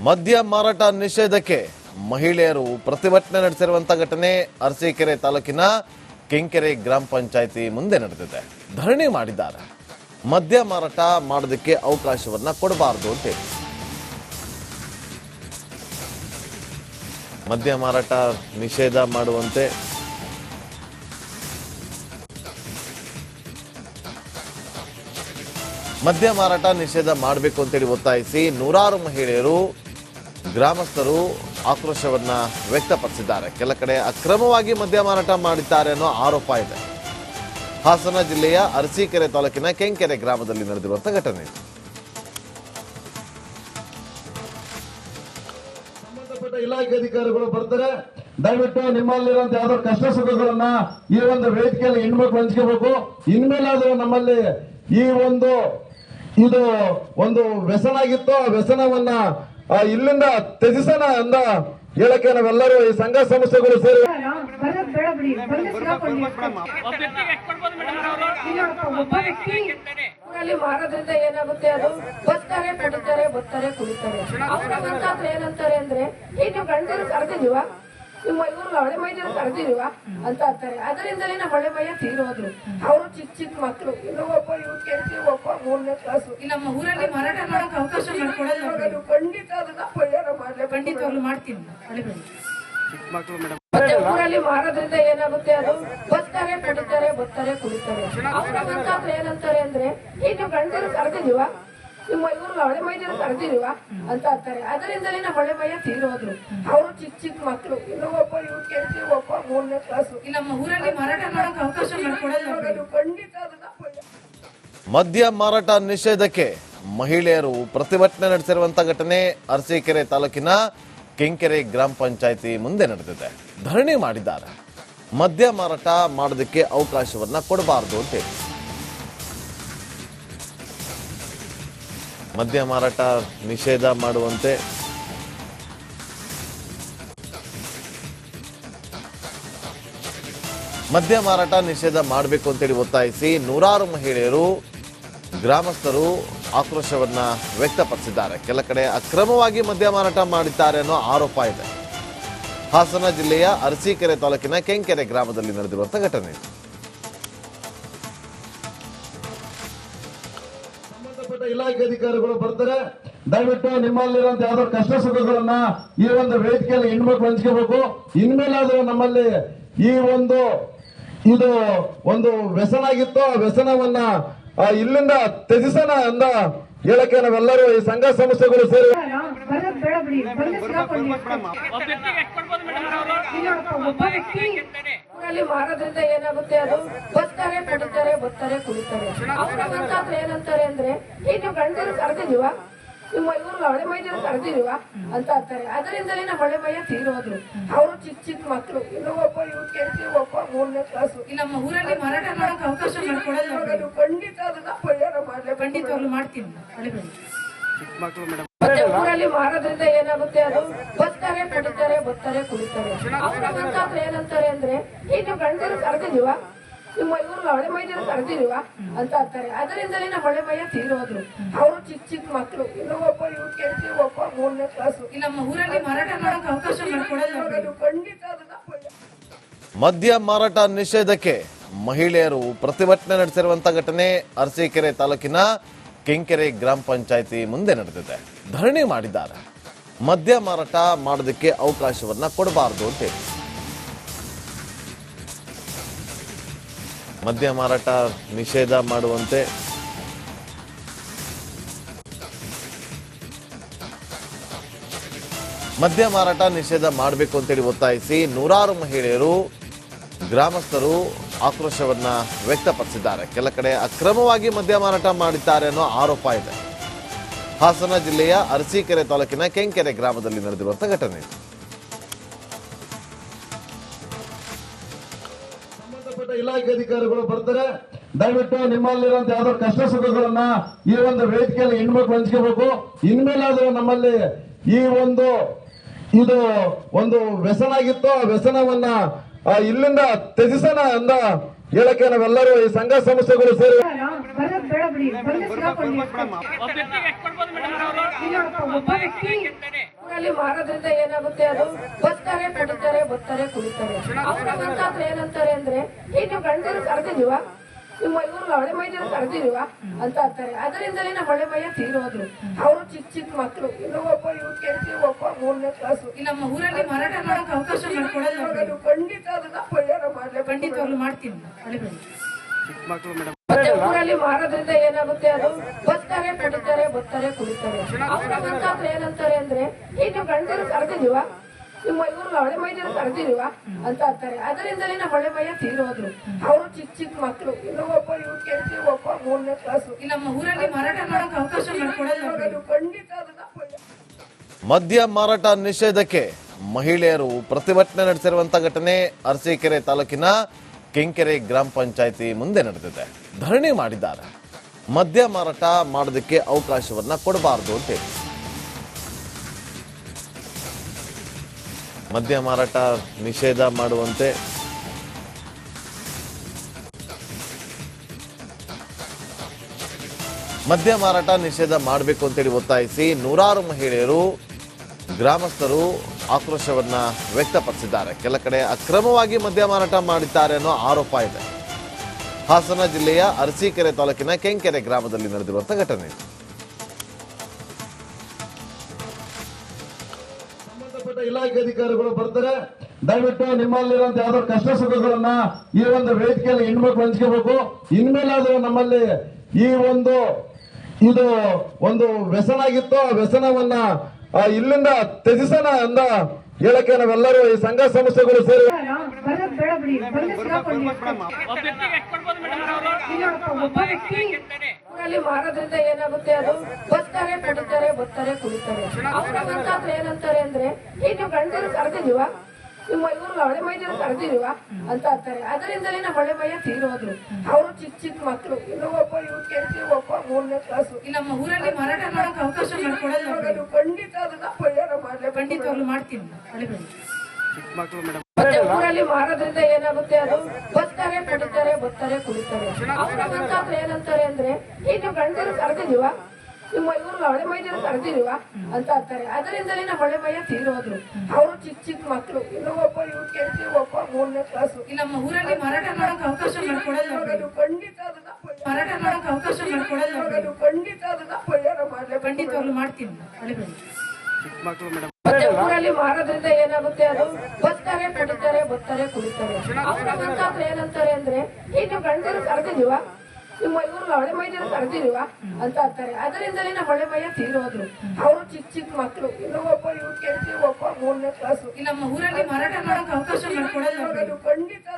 ಮದ್ಯ ಮಾರಾಟ ನಿಷೇಧಕ್ಕೆ ಮಹಿಳೆಯರು ಪ್ರತಿಭಟನೆ ನಡೆಸಿರುವಂತಹ ಘಟನೆ ಅರಸೀಕೆರೆ ತಾಲೂಕಿನ ಕೆಂಕೆರೆ ಗ್ರಾಮ ಪಂಚಾಯಿತಿ ಮುಂದೆ ನಡೆದಿದೆ. ಧರಣಿ ಮಾಡಿದ್ದಾರೆ. ಮದ್ಯ ಮಾರಾಟ ಮಾಡೋದಕ್ಕೆ ಅವಕಾಶವನ್ನ ಕೊಡಬಾರದು ಅಂತ ಹೇಳಿ ಮದ್ಯ ಮಾರಾಟ ನಿಷೇಧ ಮಾಡುವಂತೆ ಮದ್ಯ ಮಾರಾಟ ನಿಷೇಧ ಮಾಡಬೇಕು ಅಂತೇಳಿ ಒತ್ತಾಯಿಸಿ ನೂರಾರು ಮಹಿಳೆಯರು ಗ್ರಾಮಸ್ಥರು ಆಕ್ರೋಶವನ್ನ ವ್ಯಕ್ತಪಡಿಸಿದ್ದಾರೆ. ಕೆಲ ಕಡೆ ಅಕ್ರಮವಾಗಿ ಮದ್ಯ ಮಾರಾಟ ಮಾಡಿದ್ದಾರೆ ಅನ್ನೋ ಆರೋಪ ಇದೆ. ಹಾಸನ ಜಿಲ್ಲೆಯ ಅರಸೀಕೆರೆ ತಾಲೂಕಿನ ಕೆಂಕೆರೆ ಗ್ರಾಮದಲ್ಲಿ ನಡೆದಿರುವಂತಹ ಘಟನೆ. ಸಂಬಂಧಪಟ್ಟ ಇಲಾಖೆ ಅಧಿಕಾರಿಗಳು ಬರ್ತಾರೆ. ದಯವಿಟ್ಟು ನಿಮ್ಮಲ್ಲಿರುವಂತ ಯಾವ್ದೋ ಕಷ್ಟ ಸುಖಗಳನ್ನ ಈ ಒಂದು ವೇದಿಕೆಯಲ್ಲಿ ಹೆಣ್ಮಕ್ಳು ಹಂಚ್ಕೋಬೇಕು. ಇನ್ಮೇಲಾದ್ರೂ ನಮ್ಮಲ್ಲಿ ಈ ಇದು ಒಂದು ವ್ಯಸನ ಆಗಿತ್ತು. ಆ ವ್ಯಸನವನ್ನ ಇಲ್ಲಿಂದ ತ್ಯಜಿಸೋಣ ಅಂತ ಹೇಳಕ್ಕೆ ನಾವೆಲ್ಲರೂ ಈ ಸಂಘ ಸಂಸ್ಥೆಗಳು ಸೇರಿ ಮಾರೋದ್ರಿಂದ ಏನಾಗುತ್ತೆ, ಅದು ಬರ್ತಾರೆ ನಡೀತಾರೆ ಬರ್ತಾರೆ ಕುಡಿತಾರೆ. ಅವ್ರು ಏನಂತಾರೆ ಅಂದ್ರೆ ನೀವು ಗಂಡರು ಕರೆದಿಲ್ವ, ನಿಮ್ಮ ಇವ್ರು ಹಳೆ ಮೈದಾನ ಕರೆದಿಲ್ವ ಅಂತ ಅಂತಾರೆ. ಅದರಿಂದಲೇ ನಮ್ಮ ಹಳೆ ಮೈಯ ತೀರೋದ್ರು. ಅವರು ಚಿಕ್ಕ ಚಿಕ್ಕ ಮಕ್ಕಳು, ಇನ್ನು ಒಬ್ಬ ಯುಕೆಜಿ, ಒಬ್ಬ 3ನೇ ಕ್ಲಾಸು. ನಮ್ಮ ಊರಲ್ಲಿ ಮಾರಾಟ ಮಾಡೋಕೆ ಅವಕಾಶ ಮಾಡಿಕೊಡಲ್ಲ. ಖಂಡಿತ ಅದನ್ನ ಪರಿಹಾರ ಮಾಡ್ಲೇ, ಖಂಡಿತವಾಗ್ಲೂ ಮಾಡ್ತೀನಿ. ಮತ್ತೆ ಊರಲ್ಲಿ ಮಾರೋದ್ರಿಂದ ಏನಾಗುತ್ತೆ, ಅದು ಬರ್ತಾರೆ ನಡೀತಾರೆ ಬರ್ತಾರೆ ಕುಡಿತಾರೆ. ಅವ್ರು ಏನಂತಾರೆ ಅಂದ್ರೆ ನೀವು ಗಂಡರು ಕರೆದಿಲ್ವ, ನಿಮ್ಮ ಇವ್ರು ಹಳೆ ಮೈದಾನ ಕರೆದಿಲ್ವ ಅಂತ ಅಂತಾರೆ. ಅದರಿಂದಲೇ ನಮ್ಮ ಹಳೆ ಮೈಯ ತೀರೋದ್ರು. ಅವರು ಚಿಕ್ಕ ಚಿಕ್ಕ ಮಕ್ಕಳು, ಇನ್ನು ಒಬ್ಬ ಯುಕೆಜಿ, ಒಬ್ಬ 3ನೇ ಕ್ಲಾಸು. ನಮ್ಮ ಊರಲ್ಲಿ ಮಾರಾಟ ಮಾಡೋಕೆ ಅವಕಾಶ ಮಾಡಿಕೊಡಲ್ಲ. ಖಂಡಿತ ಅದನ್ನ ಮದ್ಯ ಮಾರಾಟ ನಿಷೇಧಕ್ಕೆ ಮಹಿಳೆಯರು ಪ್ರತಿಭಟನೆ ನಡೆಸಿರುವಂತಹ ಘಟನೆ ಅರಸೀಕೆರೆ ತಾಲೂಕಿನ ಕೆಂಕೆರೆ ಗ್ರಾಮ ಪಂಚಾಯಿತಿ ಮುಂದೆ ನಡೆದಿದೆ. ಧರಣಿ ಮಾಡಿದ್ದಾರೆ. ಮದ್ಯ ಮಾರಾಟ ಮಾಡೋದಕ್ಕೆ ಅವಕಾಶವನ್ನ ಕೊಡಬಾರದು ಅಂತ ಹೇಳಿ ಮದ್ಯ ಮಾರಾಟ ನಿಷೇಧ ಮಾಡುವಂತೆ ಮದ್ಯ ಮಾರಾಟ ನಿಷೇಧ ಮಾಡಬೇಕು ಅಂತೇಳಿ ಒತ್ತಾಯಿಸಿ ನೂರಾರು ಮಹಿಳೆಯರು ಗ್ರಾಮಸ್ಥರು ಆಕ್ರೋಶವನ್ನ ವ್ಯಕ್ತಪಡಿಸಿದ್ದಾರೆ. ಕೆಲ ಕಡೆ ಅಕ್ರಮವಾಗಿ ಮದ್ಯ ಮಾರಾಟ ಮಾಡಿದ್ದಾರೆ ಅನ್ನೋ ಆರೋಪ ಇದೆ. ಹಾಸನ ಜಿಲ್ಲೆಯ ಅರಸೀಕೆರೆ ತಾಲೂಕಿನ ಕೆಂಕೆರೆ ಗ್ರಾಮದಲ್ಲಿ ನಡೆದಿರುವಂತಹ ಘಟನೆ. ಸಂಬಂಧಪಟ್ಟ ಇಲಾಖೆ ಅಧಿಕಾರಿಗಳು ಬರ್ತಾರೆ. ದಯವಿಟ್ಟು ನಿಮ್ಮಲ್ಲಿರುವಂತ ಯಾವ್ದೋ ಕಷ್ಟ ಸುಖಗಳನ್ನ ಈ ಒಂದು ವೇದಿಕೆಯಲ್ಲಿ ಹೆಣ್ಮಕ್ಳು ಹಂಚ್ಕೋಬೇಕು. ಇನ್ಮೇಲಾದ್ರೂ ನಮ್ಮಲ್ಲಿ ಈ ಇದು ಒಂದು ವ್ಯಸನ ಆಗಿತ್ತು. ಆ ವ್ಯಸನವನ್ನ ಇಲ್ಲಿಂದ ತ್ಯಜಿಸೋಣ ಅಂತ ಹೇಳಕ್ಕೆ ನಾವೆಲ್ಲರೂ ಈ ಸಂಘ ಸಂಸ್ಥೆಗಳು ಸೇರಿ ಊರಲ್ಲಿ ಮಾರೋದ್ರಿಂದ ಏನಾಗುತ್ತೆ, ಅದು ಬರ್ತಾರೆ ನಡೀತಾರೆ ಬರ್ತಾರೆ ಕುಡಿತಾರೆ. ಅವ್ರು ಏನಂತಾರೆ ಅಂದ್ರೆ ನೀವು ಗಂಡರು ಕರೆದಿಲ್ವ, ನಿಮ್ಮ ಇವ್ರು ಹಳೆ ಮೈದಾನ ಕರೆದಿಲ್ವ ಅಂತ ಅಂತಾರೆ. ಅದರಿಂದಲೇ ನಮ್ಮ ಹಳೆ ಮೈಯ ತೀರೋದ್ರು. ಅವರು ಚಿಕ್ಕ ಚಿಕ್ಕ ಮಕ್ಕಳು, ಇನ್ನು ಒಬ್ಬ ಯುಕೆಜಿ, ಒಬ್ಬ 3ನೇ ಕ್ಲಾಸು. ನಮ್ಮ ಊರಲ್ಲಿ ಮಾರಾಟ ಮಾಡೋಕೆ ಅವಕಾಶ ಮಾಡಿಕೊಡಲ್ಲ. ಖಂಡಿತ ಅದನ್ನ ಪರಿಹಾರ ಮಾಡ್ಲೇ, ಖಂಡಿತವಾಗ್ಲೂ ಮಾಡ್ತೀನಿ. ಮತ್ತೆ ಊರಲ್ಲಿ ಮಾರೋದ್ರಿಂದ ಏನಾಗುತ್ತೆ, ಅದು ಬರ್ತಾರೆ ನಡೀತಾರೆ ಬರ್ತಾರೆ ಕುಡಿತಾರೆ. ಅವ್ರು ಏನಂತಾರೆ ಅಂದ್ರೆ ನೀವು ಗಂಡರು ಕರೆದಿಲ್ವ, ನಿಮ್ಮ ಇವ್ರು ಹಳೆ ಮೈದಾನ ಕರೆದಿಲ್ವ ಅಂತ ಅಂತಾರೆ. ಅದರಿಂದಲೇ ನಮ್ಮ ಹಳೆ ಮೈಯ ತೀರೋದ್ರು. ಅವರು ಚಿಕ್ಕ ಚಿಕ್ಕ ಮಕ್ಕಳು, ಇನ್ನು ಒಬ್ಬ ಯುಕೆಜಿ, ಒಬ್ಬ 3ನೇ ಕ್ಲಾಸು. ನಮ್ಮ ಊರಲ್ಲಿ ಮಾರಾಟ ಮಾಡೋಕೆ ಅವಕಾಶ ಮಾಡಿಕೊಡಲ್ಲ. ಖಂಡಿತ ಅದನ್ನ ಮದ್ಯ ಮಾರಾಟ ನಿಷೇಧಕ್ಕೆ ಮಹಿಳೆಯರು ಪ್ರತಿಭಟನೆ ನಡೆಸಿರುವಂತಹ ಘಟನೆ ಅರಸೀಕೆರೆ ತಾಲೂಕಿನ ಕೆಂಕೆರೆ ಗ್ರಾಮ ಪಂಚಾಯಿತಿ ಮುಂದೆ ನಡೆದಿದೆ. ಧರಣಿ ಮಾಡಿದ್ದಾರೆ. ಮದ್ಯ ಮಾರಾಟ ಮಾಡೋದಕ್ಕೆ ಅವಕಾಶವನ್ನ ಕೊಡಬಾರದು ಅಂತ ಹೇಳಿ ಮದ್ಯ ಮಾರಾಟ ನಿಷೇಧ ಮಾಡುವಂತೆ ಮದ್ಯ ಮಾರಾಟ ನಿಷೇಧ ಮಾಡಬೇಕು ಅಂತೇಳಿ ಒತ್ತಾಯಿಸಿ ನೂರಾರು ಮಹಿಳೆಯರು ಗ್ರಾಮಸ್ಥರು ಆಕ್ರೋಶವನ್ನ ವ್ಯಕ್ತಪಡಿಸಿದ್ದಾರೆ. ಕೆಲ ಕಡೆ ಅಕ್ರಮವಾಗಿ ಮದ್ಯ ಮಾರಾಟ ಮಾಡಿದ್ದಾರೆ ಅನ್ನೋ ಆರೋಪ ಇದೆ. ಹಾಸನ ಜಿಲ್ಲೆಯ ಅರಸೀಕೆರೆ ತಾಲೂಕಿನ ಕೆಂಕೆರೆ ಗ್ರಾಮದಲ್ಲಿ ನಡೆದಿರುವಂತಹ ಘಟನೆ. ಸಂಬಂಧಪಟ್ಟ ಇಲಾಖೆ ಅಧಿಕಾರಿಗಳು ಬರ್ತಾರೆ. ದಯವಿಟ್ಟು ನಿಮ್ಮಲ್ಲಿರುವಂತ ಯಾವ್ದೋ ಕಷ್ಟ ಸುಖಗಳನ್ನ ಈ ಒಂದು ವೇದಿಕೆಯಲ್ಲಿ ಹೆಣ್ಮಕ್ಳು ಹಂಚ್ಕೋಬೇಕು. ಇನ್ಮೇಲಾದ್ರೂ ನಮ್ಮಲ್ಲಿ ಈ ಇದು ವ್ಯಸನ ಆಗಿತ್ತು. ಆ ವ್ಯಸನವನ್ನ ಇಲ್ಲಿಂದ ತ್ಯಜಿಸೋಣ ಅಂತ ಹೇಳಕ್ಕೆ ನಾವೆಲ್ಲರೂ ಈ ಸಂಘ ಸಂಸ್ಥೆಗಳು ಸೇರಿ ಒಬ್ಬ ವ್ಯಕ್ತಿ ಊರಲ್ಲಿ ಮಾರೋದ್ರಿಂದ ಏನಾಗುತ್ತೆ, ಅದು ಬರ್ತಾರೆ ಕುಡಿತಾರೆ ಬರ್ತಾರೆ ಕುಡಿತಾರೆ. ಅವ್ರಂತಾದ್ರೆ ಏನಂತಾರೆ ಅಂದ್ರೆ, ನೀವು ಗಂಡರು ಕರೆದಿಲ್ವಾ, ನಿಮ್ಮ ಇವ್ರು ಹಳೆ ಮೈದೂರು ಕರೆದಿಲ್ವ ಅಂತ ಅಂತಾರೆ. ಅದರಿಂದಲೇ ನಮ್ಮ ಹಳೆ ಮೈಯ ತೀರೋದ್ರು. ಅವರು ಚಿಕ್ಕ ಮಕ್ಕಳು, ಇನ್ನು ಒಬ್ಬ UKG, ಒಬ್ಬ 3ನೇ ಕ್ಲಾಸ್. ನಮ್ಮ ಊರಲ್ಲಿ ಮಾರಾಟ ಮಾಡೋಕೆ ಅವಕಾಶ ಮಾಡ್ಕೊಡಲ್ಲ. ಖಂಡಿತ ಅದನ್ನ ಪರಿಹಾರ ಮಾಡ್ಲೇ, ಖಂಡಿತವಾಗ್ಲೂ ಮಾಡ್ತೀನಿ. ಮತ್ತೆ ಊರಲ್ಲಿ ಮಾರೋದ್ರಿಂದ ಏನಾಗುತ್ತೆ, ಅದು ಬರ್ತಾರೆ ಕುಡಿತಾರೆ ಬರ್ತಾರೆ ಕುಡಿತಾರೆ. ಅವ್ರಂತಾದ್ರೆ ಏನಂತಾರೆ ಅಂದ್ರೆ, ನೀವು ಗಂಡರು ಕರೆದಿಲ್ವಾ, ನಿಮ್ಮ ಇವ್ರು ಹಳೆ ಮೈದೂರು ಕರೆದಿಲ್ವ ಅಂತ ಅಂತಾರೆ. ಅದರಿಂದಲೇ ನಮ್ಮ ಹಳೆ ಮೈಯ ತೀರೋದ್ರು. ಅವರು ಚಿಕ್ಕ ಮಕ್ಕಳು, ಇನ್ನು ಒಬ್ಬ UKG, ಒಬ್ಬ 3ನೇ ಕ್ಲಾಸ್. ನಮ್ಮ ಊರಲ್ಲಿ ಮಾರಾಟ ಮಾಡೋಕೆ ಅವಕಾಶ ಮಾಡ್ಕೊಡಲ್ಲ. ಖಂಡಿತ ಅದನ್ನ ಮದ್ಯ ಮಾರಾಟ ನಿಷೇಧಕ್ಕೆ ಮಹಿಳೆಯರು ಪ್ರತಿಭಟನೆ ನಡೆಸಿರುವಂತ ಘಟನೆ ಅರಸೀಕೆರೆ ತಾಲೂಕಿನ ಕೆಂಕೆರೆ ಗ್ರಾಮ ಪಂಚಾಯಿತಿ ಮುಂದೆ ನಡೆದಿದೆ. ಧರಣಿ ಮಾಡಿದ್ದಾರೆ. ಮದ್ಯ ಮಾರಾಟ ಮಾಡೋದಕ್ಕೆ ಅವಕಾಶವನ್ನ ಕೊಡಬಾರದು ಅಂತ ಹೇಳಿ. ಮದ್ಯ ಮಾರಾಟ ನಿಷೇಧ ಮಾಡುವಂತೆ ಮದ್ಯ ಮಾರಾಟ ನಿಷೇಧ ಮಾಡಬೇಕು ಅಂತೇಳಿ ಒತ್ತಾಯಿಸಿ ನೂರಾರು ಮಹಿಳೆಯರು, ಗ್ರಾಮಸ್ಥರು ಆಕ್ರೋಶವನ್ನ ವ್ಯಕ್ತಪಡಿಸಿದ್ದಾರೆ. ಕೆಲ ಕಡೆ ಅಕ್ರಮವಾಗಿ ಮದ್ಯ ಮಾರಾಟ ಮಾಡಿದ್ದಾರೆ ಅನ್ನೋ ಆರೋಪ ಇದೆ. ಹಾಸನ ಜಿಲ್ಲೆಯ ಅರಸೀಕೆರೆ ತಾಲೂಕಿನ ಕೆಂಕೆರೆ ಗ್ರಾಮದಲ್ಲಿ ನಡೆದಿರುವಂತಹ ಘಟನೆ. ಸಂಬಂಧಪಟ್ಟ ಇಲಾಖೆ ಅಧಿಕಾರಿಗಳು ಬರ್ತಾರೆ. ದಯವಿಟ್ಟು ನಿಮ್ಮಲ್ಲಿರುವಂತ ಯಾವ್ದೋ ಕಷ್ಟ ಸುಖಗಳನ್ನ ಈ ಒಂದು ವೇದಿಕೆಯಲ್ಲಿ ಹೆಣ್ಮಕ್ಳು ಹಂಚ್ಕೋಬೇಕು. ಇನ್ಮೇಲಾದ್ರೂ ನಮ್ಮಲ್ಲಿ ಈ ಇದು ಒಂದು ವ್ಯಸನ ಆಗಿತ್ತು, ಆ ವ್ಯಸನವನ್ನ ಇಲ್ಲಿಂದ ತ್ಯಜಿಸೋಣ ಅಂತ ಹೇಳಕ್ಕೆ ನಾವೆಲ್ಲರೂ ಈ ಸಂಘ ಸಂಸ್ಥೆಗಳು ಸೇರಿ ಊರಲ್ಲಿ ಮಾರೋದ್ರಿಂದ ಏನಾಗುತ್ತೆ, ಅದು ಬರ್ತಾರೆ ಕುಡಿತಾರೆ ಬರ್ತಾರೆ ಕುಡಿತಾರೆ. ಅವ್ರಂತಾದ್ರೆ ಏನಂತಾರೆ ಅಂದ್ರೆ, ನೀವು ಗಂಡರು ಕರೆದಿಲ್ವಾ, ನಿಮ್ಮ ಇವ್ರು ಹಳೆ ಮೈದೂರು ಕರೆದಿಲ್ವ ಅಂತ ಅಂತಾರೆ. ಅದರಿಂದಲೇ ನಮ್ಮ ಹಳೆ ಮೈಯ ತೀರೋದ್ರು. ಅವರು ಚಿಕ್ಕ ಮಕ್ಕಳು, ಇನ್ನು ಒಬ್ಬ UKG, ಒಬ್ಬ 3ನೇ ಕ್ಲಾಸ್. ನಮ್ಮ ಊರಲ್ಲಿ ಮಾರಾಟ ಮಾಡೋಕೆ ಅವಕಾಶ ಮಾಡ್ಕೊಡಲ್ಲ. ಖಂಡಿತ ಅದನ್ನ ಪರಿಹಾರ ಮಾಡ್ಲೇ, ಖಂಡಿತವಾಗ್ಲೂ ಮಾಡ್ತೀನಿ. ಮತ್ತೆ ಊರಲ್ಲಿ ಮಾರೋದ್ರಿಂದ ಏನಾಗುತ್ತೆ, ಅದು ಬರ್ತಾರೆ ಕುಡಿತಾರೆ ಬರ್ತಾರೆ ಕುಡಿತಾರೆ. ಅವ್ರಂತಾದ್ರೆ ಏನಂತಾರೆ ಅಂದ್ರೆ, ನೀವು ಗಂಡರು ಕರೆದಿಲ್ವಾ, ನಿಮ್ಮ ಇವ್ರು ಹಳೆ ಮೈದೂರು ಕರೆದಿಲ್ವ ಅಂತ ಅಂತಾರೆ. ಅದರಿಂದಲೇ ನಮ್ಮ ಹಳೆ ಮೈಯ ತೀರೋದ್ರು. ಅವರು ಚಿಕ್ಕ ಮಕ್ಕಳು, ಇನ್ನು ಒಬ್ಬ UKG, ಒಬ್ಬ 3ನೇ ಕ್ಲಾಸ್. ನಮ್ಮ ಊರಲ್ಲಿ ಮಾರಾಟ ಮಾಡೋಕೆ ಅವಕಾಶ ಮಾಡ್ಕೊಡಲ್ಲ. ಖಂಡಿತ ಅದನ್ನ ಮಾರಾಟ ಮಾಡೋಕೆ ಅವಕಾಶ ಮಾಡ್ಕೊಡಲ್ಲ. ಖಂಡಿತ ಅದನ್ನ ಪರಿಹಾರ ಮಾಡ್ಲೇ, ಖಂಡಿತವಾಗ್ಲೂ ಮಾಡ್ತೀನಿ. ಮತ್ತೆ ಊರಲ್ಲಿ ಮಾರೋದ್ರಿಂದ ಏನಾಗುತ್ತೆ, ಅದು ಬರ್ತಾರೆ ಕುಡಿತಾರೆ ಬರ್ತಾರೆ ಕುಡಿತಾರೆ. ಅವ್ರಂತಾದ್ರೆ ಏನಂತಾರೆ ಅಂದ್ರೆ, ನೀವು ಗಂಡರು ಕರೆದಿಲ್ವಾ, ನಿಮ್ಮ ಇವ್ರು ಹಳೆ ಮೈದೂರು ಕರೆದಿಲ್ವ ಅಂತ ಅಂತಾರೆ. ಅದರಿಂದಲೇ ನಮ್ಮ ಹಳೆ ಮೈಯ ತೀರೋದ್ರು. ಅವರು ಚಿಕ್ಕ ಮಕ್ಕಳು, ಇನ್ನು ಒಬ್ಬ UKG, ಒಬ್ಬ 3ನೇ ಕ್ಲಾಸ್. ನಮ್ಮ ಊರಲ್ಲಿ ಮಾರಾಟ ಮಾಡೋಕೆ ಅವಕಾಶ ಮಾಡ್ಕೊಡಲ್ಲ. ಖಂಡಿತ